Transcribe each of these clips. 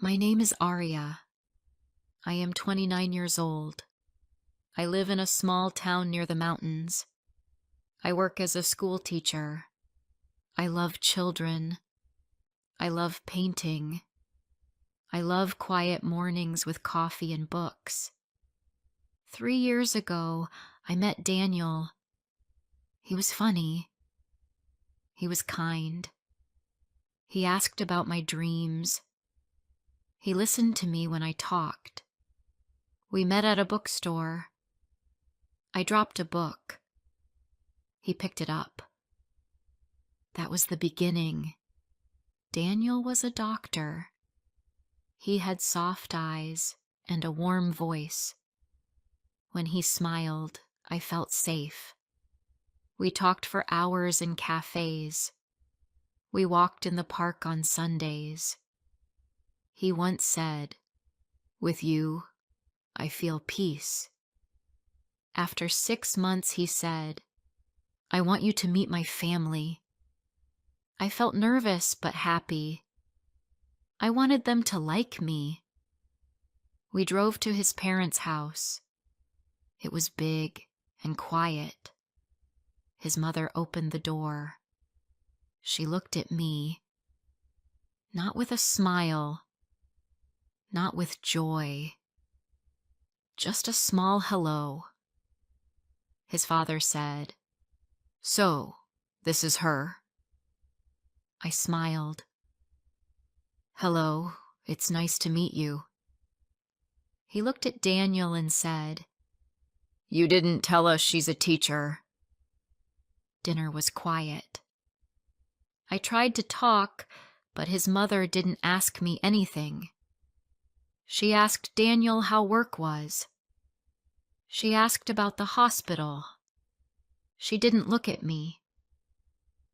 My name is Aria. I am 29 years old. I live in a small town near the mountains. I work as a school teacher. I love children. I love painting. I love quiet mornings with coffee and books. 3 years ago, I met Daniel. He was funny. He was kind. He asked about my dreams. He listened to me when I talked. We met at a bookstore. I dropped a book. He picked it up. That was the beginning. Daniel was a doctor. He had soft eyes and a warm voice. When he smiled, I felt safe. We talked for hours in cafes. We walked in the park on Sundays. He once said, "With you, I feel peace." After 6 months, he said, "I want you to meet my family." I felt nervous but happy. I wanted them to like me. We drove to his parents' house. It was big and quiet. His mother opened the door. She looked at me, not with a smile, not with joy, just a small hello. His father said, "So, this is her?" I smiled. "Hello, it's nice to meet you." He looked at Daniel and said, "You didn't tell us she's a teacher." Dinner was quiet. I tried to talk, but his mother didn't ask me anything. She asked Daniel how work was. She asked about the hospital. She didn't look at me.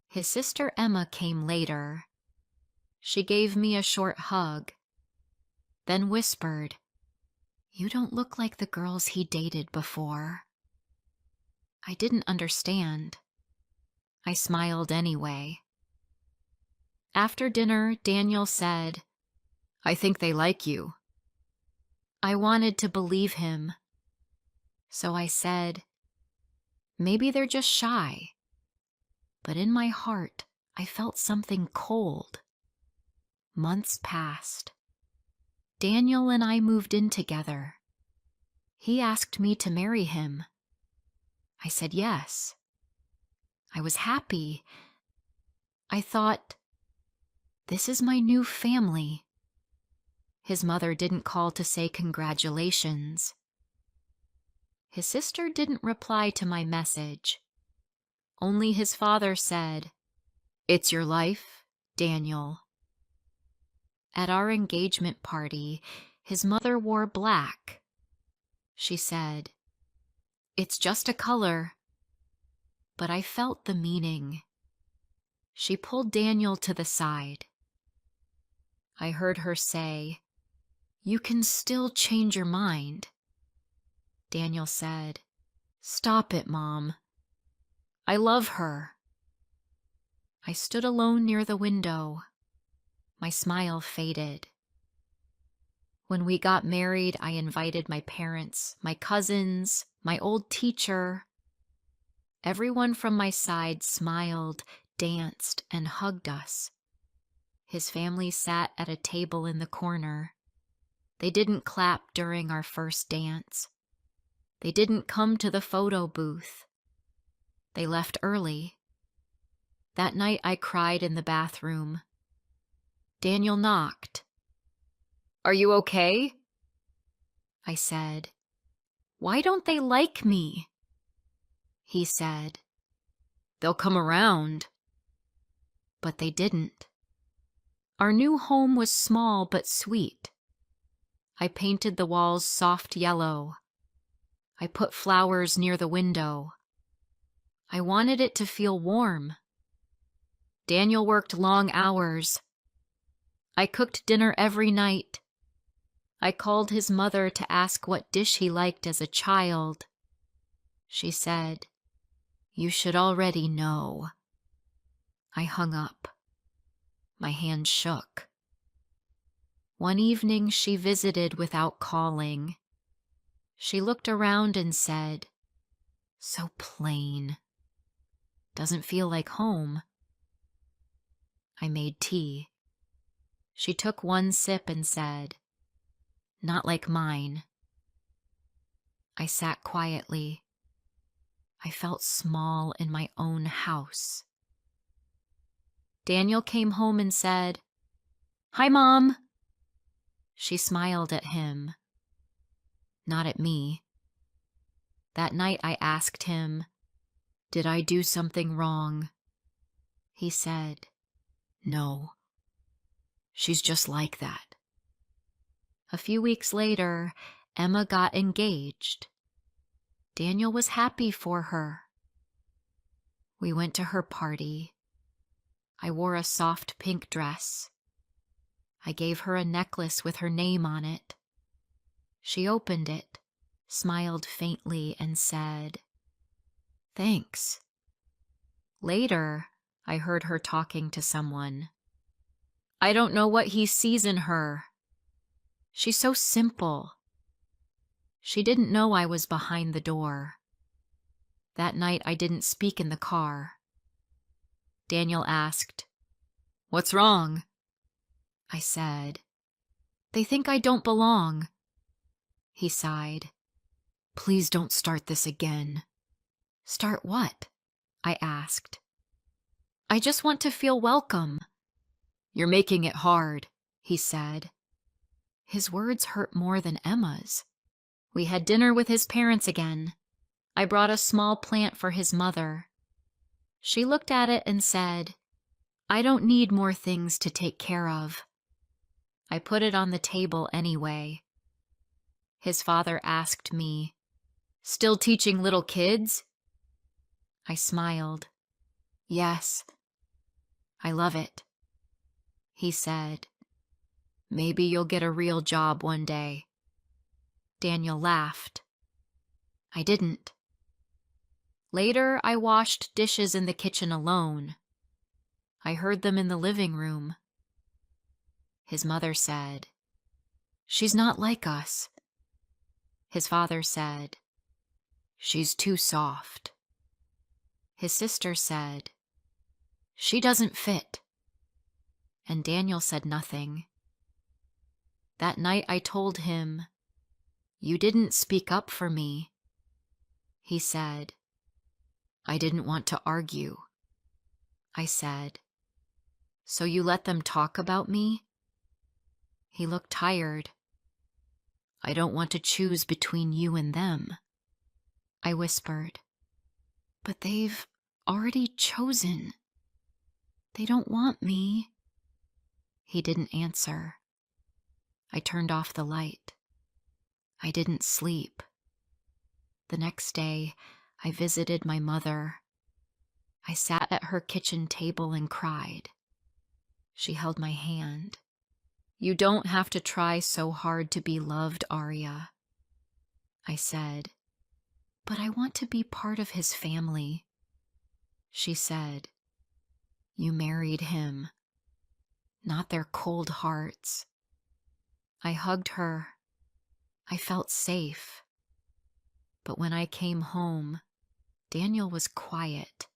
His sister Emma came later. She gave me a short hug, then whispered, "You don't look like the girls he dated before." I didn't understand. I smiled anyway. After dinner, Daniel said, "I think they like you." I wanted to believe him. So I said, "Maybe they're just shy." But in my heart, I felt something cold. Months passed. Daniel and I moved in together. He asked me to marry him. I said yes. I was happy. I thought, this is my new family. His mother didn't call to say congratulations. His sister didn't reply to my message. Only his father said, "It's your life, Daniel." At our engagement party, his mother wore black. She said, "It's just a color." But I felt the meaning. She pulled Daniel to the side. I heard her say, "You can still change your mind." Daniel said, "Stop it, Mom. I love her." I stood alone near the window. My smile faded. When we got married, I invited my parents, my cousins, my old teacher. Everyone from my side smiled, danced, and hugged us. His family sat at a table in the corner. They didn't clap during our first dance. They didn't come to the photo booth. They left early. That night I cried in the bathroom. Daniel knocked. "Are you okay?" I said, "Why don't they like me?" He said, "They'll come around." But they didn't. Our new home was small but sweet. I painted the walls soft yellow. I put flowers near the window. I wanted it to feel warm. Daniel worked long hours. I cooked dinner every night. I called his mother to ask what dish he liked as a child. She said, "You should already know." I hung up. My hand shook. One evening she visited without calling. She looked around and said, "So plain. Doesn't feel like home." I made tea. She took one sip and said, "Not like mine." I sat quietly. I felt small in my own house. Daniel came home and said, "Hi, Mom." She smiled at him, not at me. That night I asked him, "Did I do something wrong?" He said, "No. She's just like that." A few weeks later, Emma got engaged. Daniel was happy for her. We went to her party. I wore a soft pink dress. I gave her a necklace with her name on it. She opened it, smiled faintly, and said, "Thanks." Later, I heard her talking to someone. "I don't know what he sees in her. She's so simple." She didn't know I was behind the door. That night I didn't speak in the car. Daniel asked, "What's wrong?" I said, "They think I don't belong." He sighed. "Please don't start this again." "Start what?" I asked. "I just want to feel welcome." "You're making it hard," he said. His words hurt more than Emma's. We had dinner with his parents again. I brought a small plant for his mother. She looked at it and said, "I don't need more things to take care of." I put it on the table anyway. His father asked me, "Still teaching little kids?" I smiled. "Yes. I love it." He said, "Maybe you'll get a real job one day." Daniel laughed. I didn't. Later, I washed dishes in the kitchen alone. I heard them in the living room. His mother said, "She's not like us." His father said, "She's too soft." His sister said, "She doesn't fit." And Daniel said nothing. That night I told him, "You didn't speak up for me." He said, "I didn't want to argue." I said, "So you let them talk about me?" He looked tired. "I don't want to choose between you and them." I whispered, "But they've already chosen. They don't want me." He didn't answer. I turned off the light. I didn't sleep. The next day, I visited my mother. I sat at her kitchen table and cried. She held my hand. "You don't have to try so hard to be loved, Arya." I said, "But I want to be part of his family." She said, "You married him, not their cold hearts." I hugged her. I felt safe. But when I came home, Daniel was quiet.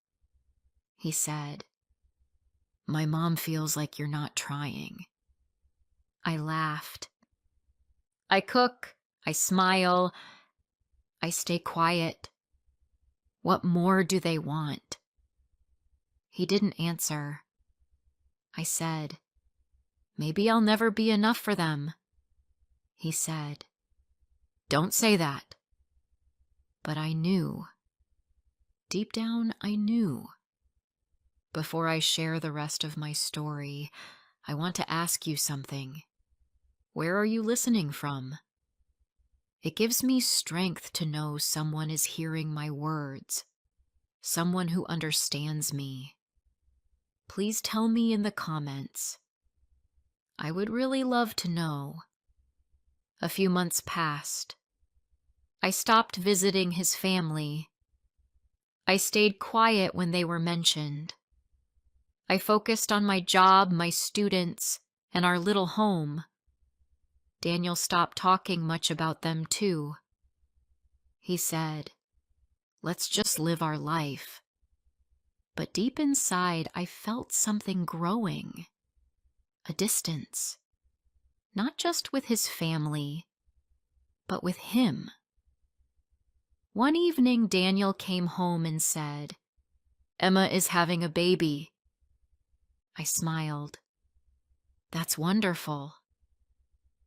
He said, "My mom feels like you're not trying." I laughed. I cook, I smile, I stay quiet. What more do they want? He didn't answer. I said, "Maybe I'll never be enough for them." He said, "Don't say that." But I knew. Deep down, I knew. Before I share the rest of my story, I want to ask you something. Where are you listening from? It gives me strength to know someone is hearing my words, someone who understands me. Please tell me in the comments. I would really love to know. A few months passed. I stopped visiting his family. I stayed quiet when they were mentioned. I focused on my job, my students, and our little home. Daniel stopped talking much about them too. He said, "Let's just live our life." But deep inside, I felt something growing, a distance, not just with his family, but with him. One evening, Daniel came home and said, "Emma is having a baby." I smiled. "That's wonderful."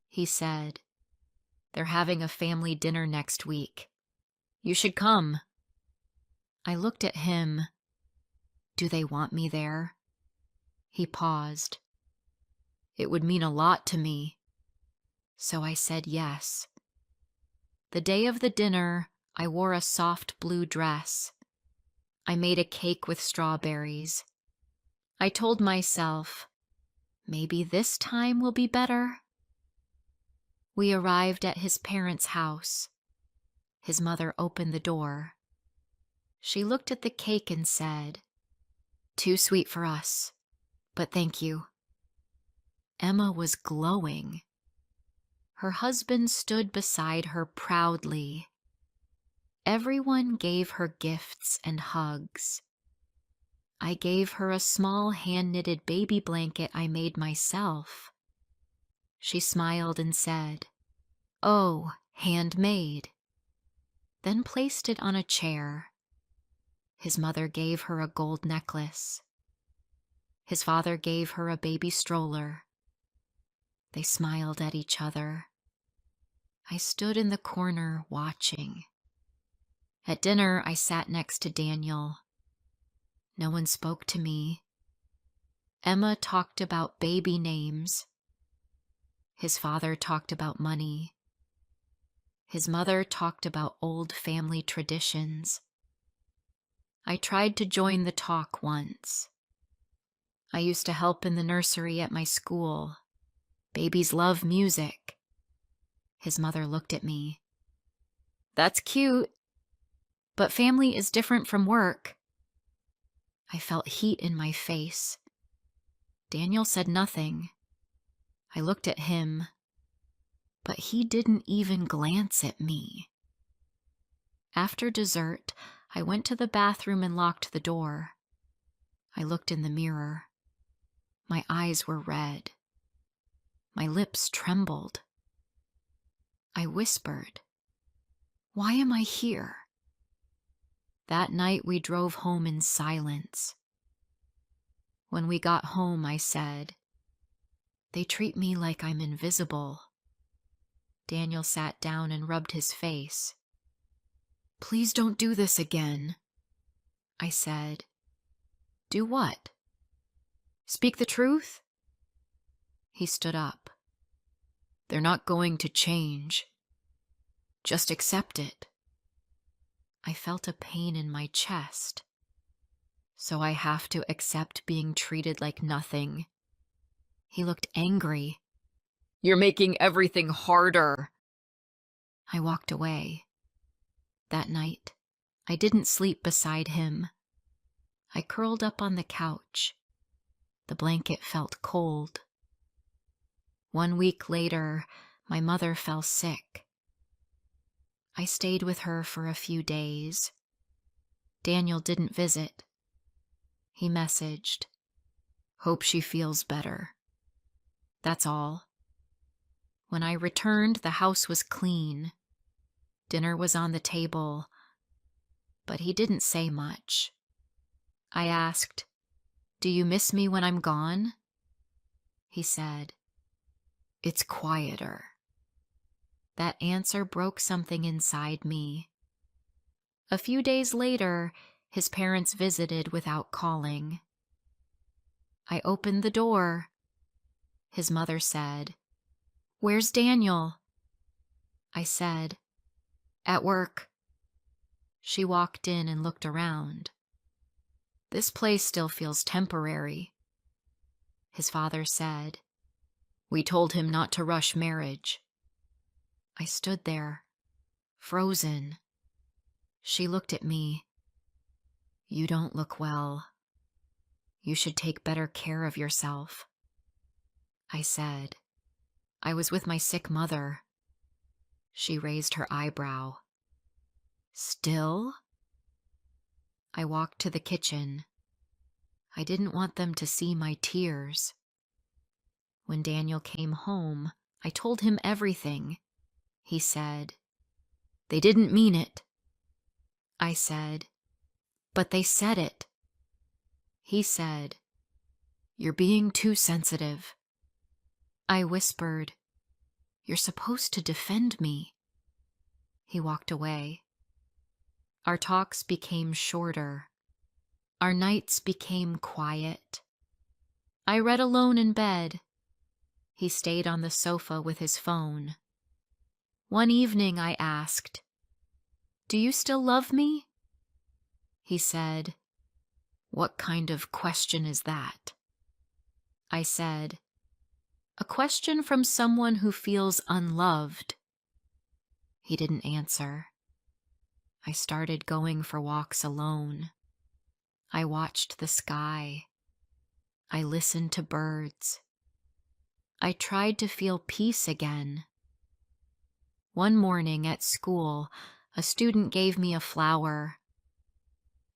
He said, "They're having a family dinner next week. You should come." I looked at him. "Do they want me there?" He paused. "It would mean a lot to me." So I said yes. The day of the dinner, I wore a soft blue dress. I made a cake with strawberries. I told myself, maybe this time will be better. We arrived at his parents' house. His mother opened the door. She looked at the cake and said, "Too sweet for us, but thank you." Emma was glowing. Her husband stood beside her proudly. Everyone gave her gifts and hugs. I gave her a small hand-knitted baby blanket I made myself. She smiled and said, "Oh, handmade," then placed it on a chair. His mother gave her a gold necklace. His father gave her a baby stroller. They smiled at each other. I stood in the corner watching. At dinner, I sat next to Daniel. No one spoke to me. Emma talked about baby names. His father talked about money. His mother talked about old family traditions. I tried to join the talk once. I used to help in the nursery at my school. Babies love music. His mother looked at me. "That's cute, but family is different from work." I felt heat in my face. Daniel said nothing. I looked at him, but he didn't even glance at me. After dessert, I went to the bathroom and locked the door. I looked in the mirror. My eyes were red. My lips trembled. I whispered, "Why am I here?" That night we drove home in silence. When we got home, I said, "They treat me like I'm invisible." Daniel sat down and rubbed his face. "Please don't do this again." I said, "Do what? Speak the truth?" He stood up. "They're not going to change. Just accept it." I felt a pain in my chest. So I have to accept being treated like nothing. He looked angry. "You're making everything harder." I walked away. That night, I didn't sleep beside him. I curled up on the couch. The blanket felt cold. 1 week later, my mother fell sick. I stayed with her for a few days. Daniel didn't visit. He messaged, "Hope she feels better." That's all. When I returned, the house was clean. Dinner was on the table, but he didn't say much. I asked, "Do you miss me when I'm gone?" He said, "It's quieter." That answer broke something inside me. A few days later, his parents visited without calling. I opened the door. His mother said, "Where's Daniel?" I said, "At work." She walked in and looked around. "This place still feels temporary." His father said, "We told him not to rush marriage." I stood there, frozen. She looked at me. "You don't look well. You should take better care of yourself." I said, I was with my sick mother. She raised her eyebrow. Still? I walked to the kitchen. I didn't want them to see my tears. When Daniel came home, I told him everything. He said, "They didn't mean it." I said, "But they said it." He said, "You're being too sensitive." I whispered, "You're supposed to defend me." He walked away. Our talks became shorter. Our nights became quiet. I read alone in bed. He stayed on the sofa with his phone. One evening I asked, "Do you still love me?" He said, "What kind of question is that?" I said, "A question from someone who feels unloved." He didn't answer. I started going for walks alone. I watched the sky. I listened to birds. I tried to feel peace again. One morning at school, a student gave me a flower.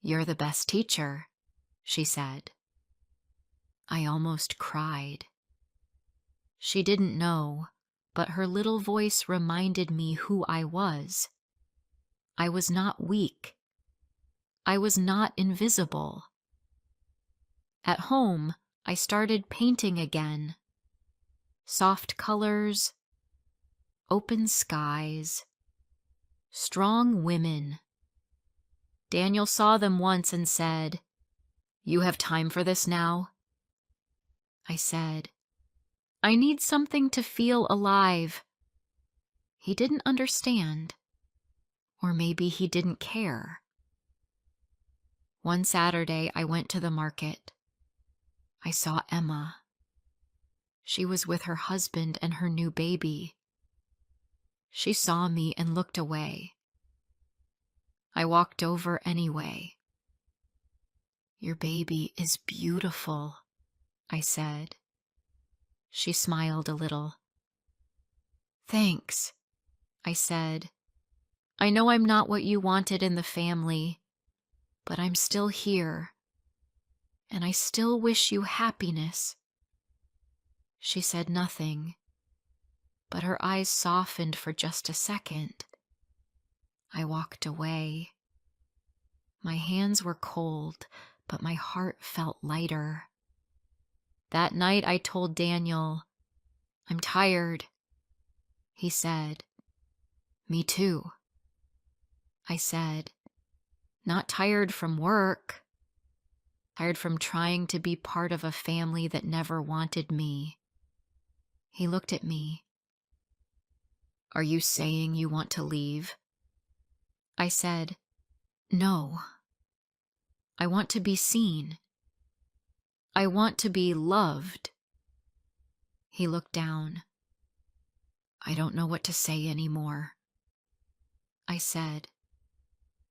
"You're the best teacher," she said. I almost cried. She didn't know, but her little voice reminded me who I was. I was not weak. I was not invisible. At home, I started painting again. Soft colors, open skies, strong women. Daniel saw them once and said, "You have time for this now?" I said, "I need something to feel alive." He didn't understand, or maybe he didn't care. One Saturday, I went to the market. I saw Emma. She was with her husband and her new baby. She saw me and looked away. I walked over anyway. "Your baby is beautiful," I said. She smiled a little. "Thanks," I said. "I know I'm not what you wanted in the family, but I'm still here, and I still wish you happiness." She said nothing, but her eyes softened for just a second. I walked away. My hands were cold, but my heart felt lighter. That night I told Daniel, "I'm tired." He said, "Me too." I said, "Not tired from work. Tired from trying to be part of a family that never wanted me." He looked at me. "Are you saying you want to leave?" I said, "No. I want to be seen. I want to be loved." He looked down. "I don't know what to say anymore." I said,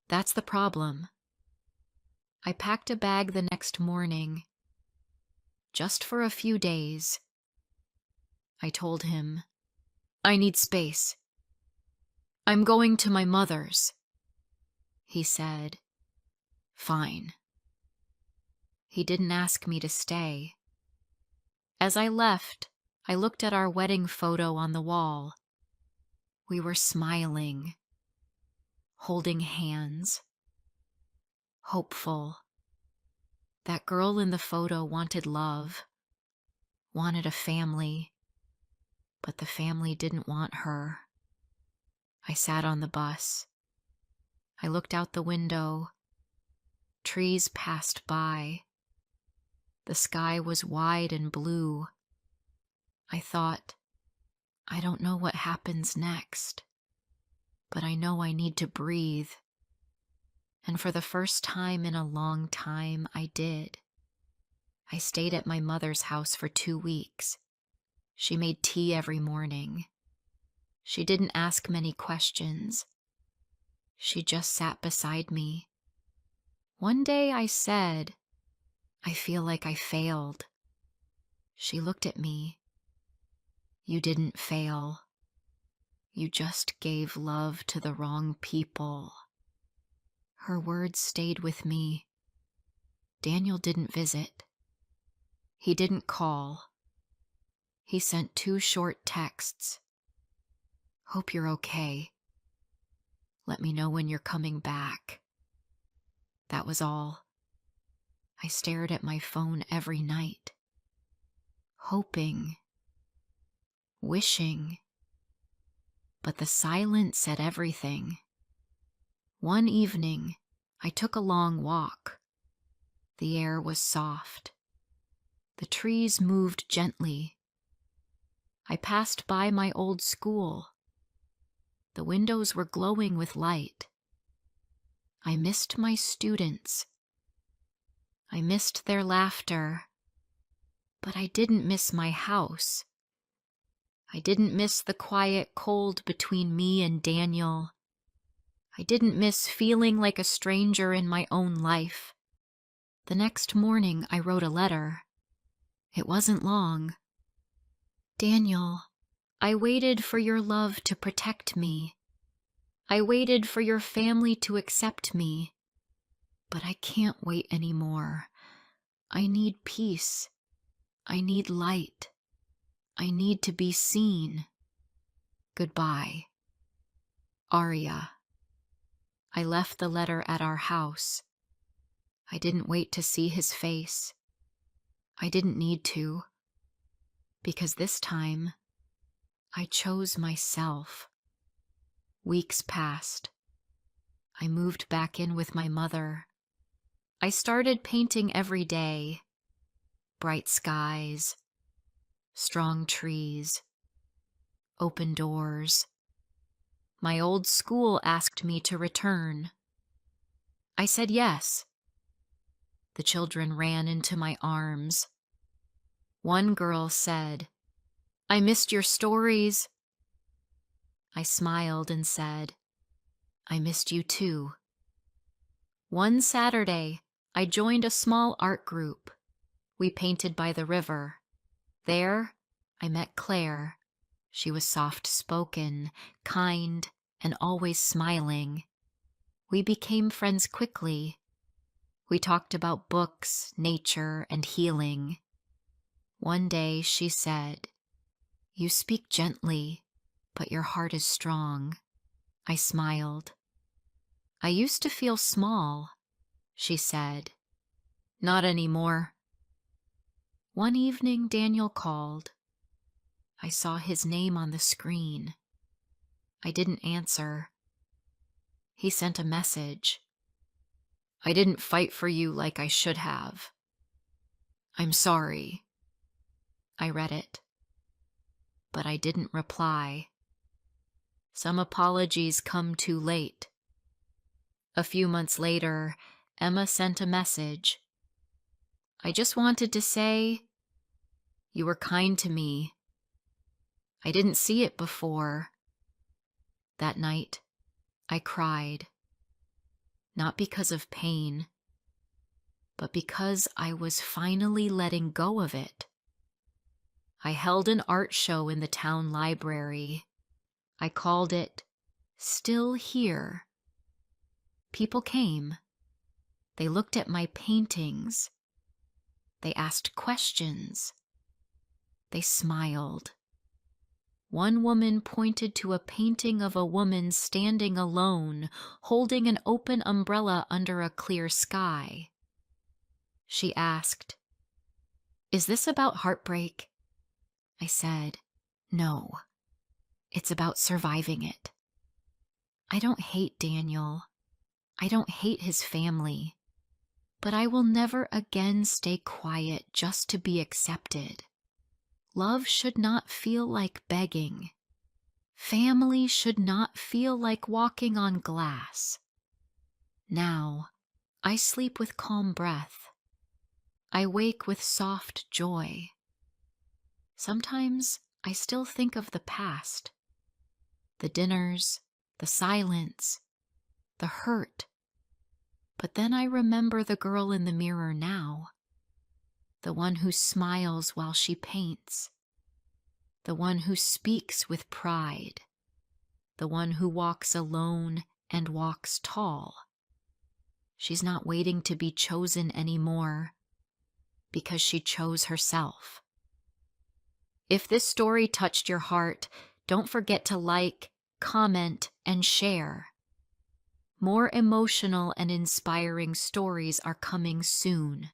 "That's the problem." I packed a bag the next morning, just for a few days. I told him, "I need space. I'm going to my mother's." He said, "Fine." He didn't ask me to stay. As I left, I looked at our wedding photo on the wall. We were smiling, holding hands, hopeful. That girl in the photo wanted love, wanted a family, but the family didn't want her. I sat on the bus. I looked out the window. Trees passed by. The sky was wide and blue. I thought, I don't know what happens next, but I know I need to breathe. And for the first time in a long time, I did. I stayed at my mother's house for 2 weeks. She made tea every morning. She didn't ask many questions. She just sat beside me. One day I said, "I feel like I failed." She looked at me. You didn't fail. You just gave love to the wrong people. Her words stayed with me. Daniel didn't visit. He didn't call. He sent 2 short texts. Hope you're okay. Let me know when you're coming back. That was all. I stared at my phone every night, hoping, wishing, but the silence said everything. One evening, I took a long walk. The air was soft. The trees moved gently. I passed by my old school. The windows were glowing with light. I missed my students. I missed their laughter. But I didn't miss my house. I didn't miss the quiet cold between me and Daniel. I didn't miss feeling like a stranger in my own life. The next morning I wrote a letter. It wasn't long. Daniel, I waited for your love to protect me. I waited for your family to accept me. But I can't wait anymore. I need peace. I need light. I need to be seen. Goodbye. Aria. I left the letter at our house. I didn't wait to see his face. I didn't need to. Because this time, I chose myself. Weeks passed. I moved back in with my mother. I started painting every day. Bright skies, strong trees, open doors. My old school asked me to return. I said yes. The children ran into my arms. One girl said, "I missed your stories." I smiled and said, "I missed you too." One Saturday, I joined a small art group. We painted by the river. There, I met Claire. She was soft-spoken, kind, and always smiling. We became friends quickly. We talked about books, nature, and healing. One day she said, "You speak gently, but your heart is strong." I smiled. "I used to feel small," she said. "Not anymore." One evening Daniel called. I saw his name on the screen. I didn't answer. He sent a message. "I didn't fight for you like I should have. I'm sorry." I read it, but I didn't reply. Some apologies come too late. A few months later, Emma sent a message. "I just wanted to say, you were kind to me. I didn't see it before." That night, I cried. Not because of pain, but because I was finally letting go of it. I held an art show in the town library. I called it Still Here. People came. They looked at my paintings. They asked questions. They smiled. One woman pointed to a painting of a woman standing alone, holding an open umbrella under a clear sky. She asked, "Is this about heartbreak?" I said, "No, it's about surviving it." I don't hate Daniel. I don't hate his family. But I will never again stay quiet just to be accepted. Love should not feel like begging. Family should not feel like walking on glass. Now, I sleep with calm breath. I wake with soft joy. Sometimes I still think of the past. The dinners, the silence, the hurt. But then I remember the girl in the mirror now. The one who smiles while she paints. the one who speaks with pride, the one who walks alone and walks tall. She's not waiting to be chosen anymore because she chose herself. If this story touched your heart, don't forget to like, comment, and share. More emotional and inspiring stories are coming soon.